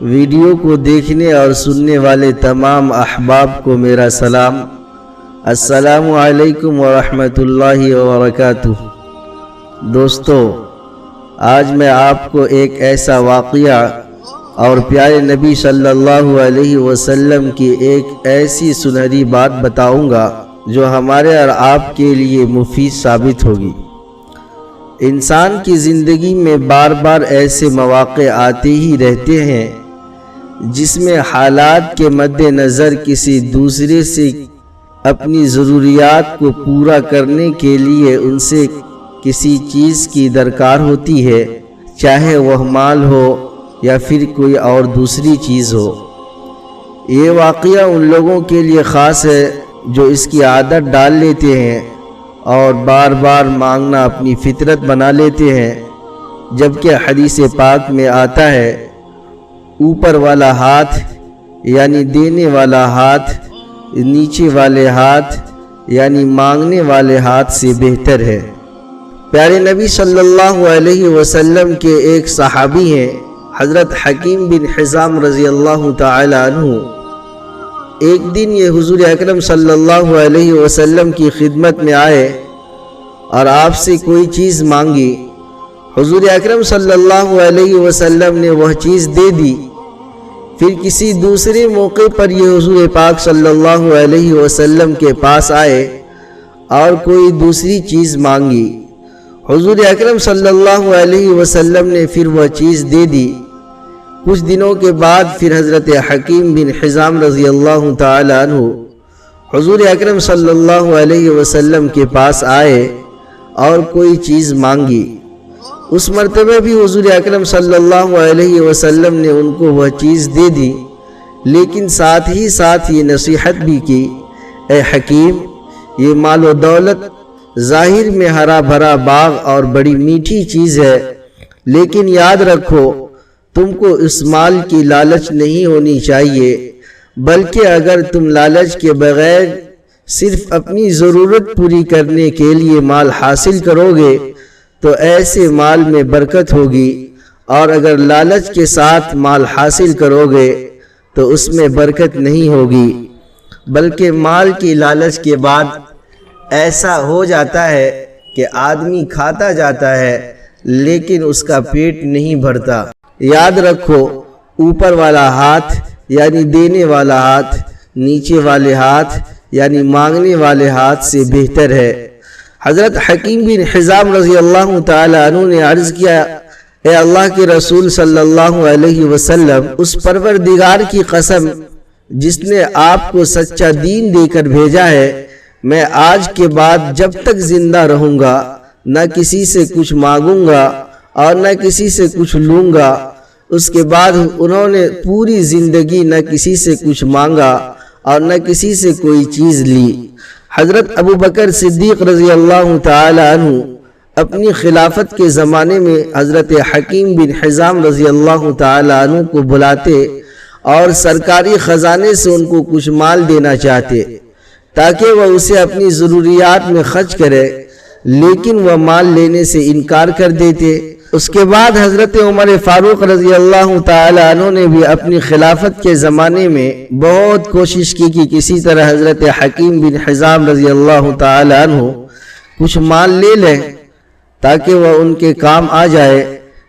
Video کو دیکھنے اور سننے والے تمام احباب کو میرا سلام۔ السلام علیکم ورحمۃ اللہ وبرکاتہ۔ دوستو، آج میں آپ کو ایک ایسا واقعہ اور پیارے نبی صلی اللہ علیہ وسلم کی ایک ایسی سنہری بات بتاؤں گا جو ہمارے اور آپ کے لیے مفید ثابت ہوگی۔ انسان کی زندگی میں بار بار ایسے مواقع آتے ہی رہتے ہیں جس میں حالات کے مد نظر کسی دوسرے سے اپنی ضروریات کو پورا کرنے کے لیے ان سے کسی چیز کی درکار ہوتی ہے، چاہے وہ مال ہو یا پھر کوئی اور دوسری چیز ہو۔ یہ واقعہ ان لوگوں کے لیے خاص ہے جو اس کی عادت ڈال لیتے ہیں اور بار بار مانگنا اپنی فطرت بنا لیتے ہیں، جبکہ حدیث پاک میں آتا ہے اوپر والا ہاتھ یعنی دینے والا ہاتھ نیچے والے ہاتھ یعنی مانگنے والے ہاتھ سے بہتر ہے۔ پیارے نبی صلی اللہ علیہ وسلم کے ایک صحابی ہیں حضرت حکیم بن حزام رضی اللہ تعالی عنہ۔ ایک دن یہ حضور اکرم صلی اللہ علیہ وسلم کی خدمت میں آئے اور آپ سے کوئی چیز مانگی۔ حضور اکرم صلی اللہ علیہ وسلم نے وہ چیز دے دی۔ پھر کسی دوسرے موقع پر یہ حضور پاک صلی اللہ علیہ وسلم کے پاس آئے اور کوئی دوسری چیز مانگی۔ حضور اکرم صلی اللہ علیہ وسلم نے پھر وہ چیز دے دی۔ کچھ دنوں کے بعد پھر حضرت حکیم بن حزام رضی اللہ تعالی عنہ حضور اکرم صلی اللہ علیہ وسلم کے پاس آئے اور کوئی چیز مانگی۔ اس مرتبہ بھی حضور اکرم صلی اللہ علیہ وسلم نے ان کو وہ چیز دے دی، لیکن ساتھ ہی یہ نصیحت بھی کی، اے حکیم، یہ مال و دولت ظاہر میں ہرا بھرا باغ اور بڑی میٹھی چیز ہے، لیکن یاد رکھو تم کو اس مال کی لالچ نہیں ہونی چاہیے، بلکہ اگر تم لالچ کے بغیر صرف اپنی ضرورت پوری کرنے کے لیے مال حاصل کرو گے تو ایسے مال میں برکت ہوگی، اور اگر لالچ کے ساتھ مال حاصل کرو گے تو اس میں برکت نہیں ہوگی، بلکہ مال کی لالچ کے بعد ایسا ہو جاتا ہے کہ آدمی کھاتا جاتا ہے لیکن اس کا پیٹ نہیں بھرتا۔ یاد رکھو اوپر والا ہاتھ یعنی دینے والا ہاتھ نیچے والے ہاتھ یعنی مانگنے والے ہاتھ سے بہتر ہے۔ حضرت حکیم بن حزام رضی اللہ تعالی عنہ نے عرض کیا، اے اللہ کے رسول صلی اللہ علیہ وسلم، اس پروردگار کی قسم جس نے آپ کو سچا دین دے کر بھیجا ہے، میں آج کے بعد جب تک زندہ رہوں گا نہ کسی سے کچھ مانگوں گا اور نہ کسی سے کچھ لوں گا۔ اس کے بعد انہوں نے پوری زندگی نہ کسی سے کچھ مانگا اور نہ کسی سے کوئی چیز لی۔ حضرت ابو بکر صدیق رضی اللہ تعالی عنہ اپنی خلافت کے زمانے میں حضرت حکیم بن حزام رضی اللہ تعالی عنہ کو بلاتے اور سرکاری خزانے سے ان کو کچھ مال دینا چاہتے تاکہ وہ اسے اپنی ضروریات میں خرچ کرے، لیکن وہ مال لینے سے انکار کر دیتے۔ اس کے بعد حضرت عمر فاروق رضی اللہ تعالی عنہ نے بھی اپنی خلافت کے زمانے میں بہت کوشش کی کہ کسی طرح حضرت حکیم بن حزام رضی اللہ تعالی عنہ کچھ مال لے لیں تاکہ وہ ان کے کام آ جائے،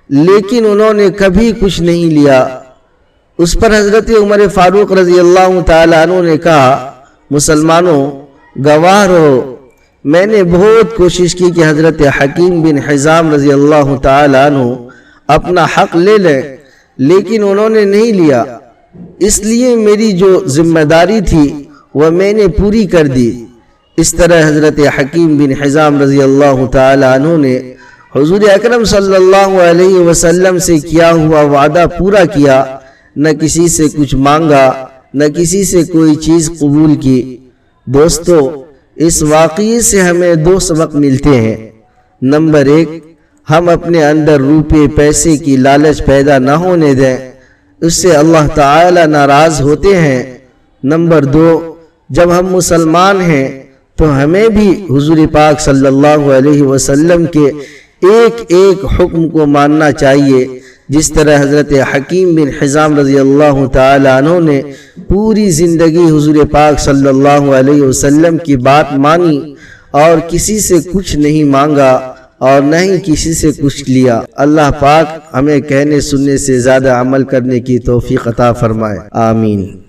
لیکن انہوں نے کبھی کچھ نہیں لیا۔ اس پر حضرت عمر فاروق رضی اللہ تعالی عنہ نے کہا، مسلمانوں گواہ رہو، میں نے بہت کوشش کی کہ حضرت حکیم بن حزام رضی اللہ تعالی عنہ اپنا حق لے لیں، لیکن انہوں نے نہیں لیا، اس لیے میری جو ذمہ داری تھی وہ میں نے پوری کر دی۔ اس طرح حضرت حکیم بن حزام رضی اللہ تعالی عنہ نے حضور اکرم صلی اللہ علیہ وسلم سے کیا ہوا وعدہ پورا کیا، نہ کسی سے کچھ مانگا نہ کسی سے کوئی چیز قبول کی۔ دوستو، اس واقعے سے ہمیں دو سبق ملتے ہیں۔ نمبر 1، ہم اپنے اندر روپے پیسے کی لالچ پیدا نہ ہونے دیں، اس سے اللہ تعالی ناراض ہوتے ہیں۔ نمبر 2، جب ہم مسلمان ہیں تو ہمیں بھی حضور پاک صلی اللہ علیہ وسلم کے ایک ایک حکم کو ماننا چاہیے، جس طرح حضرت حکیم بن حزام رضی اللہ تعالی عنہ نے پوری زندگی حضور پاک صلی اللہ علیہ وسلم کی بات مانی اور کسی سے کچھ نہیں مانگا اور نہ ہی کسی سے کچھ لیا۔ اللہ پاک ہمیں کہنے سننے سے زیادہ عمل کرنے کی توفیق عطا فرمائے، آمین۔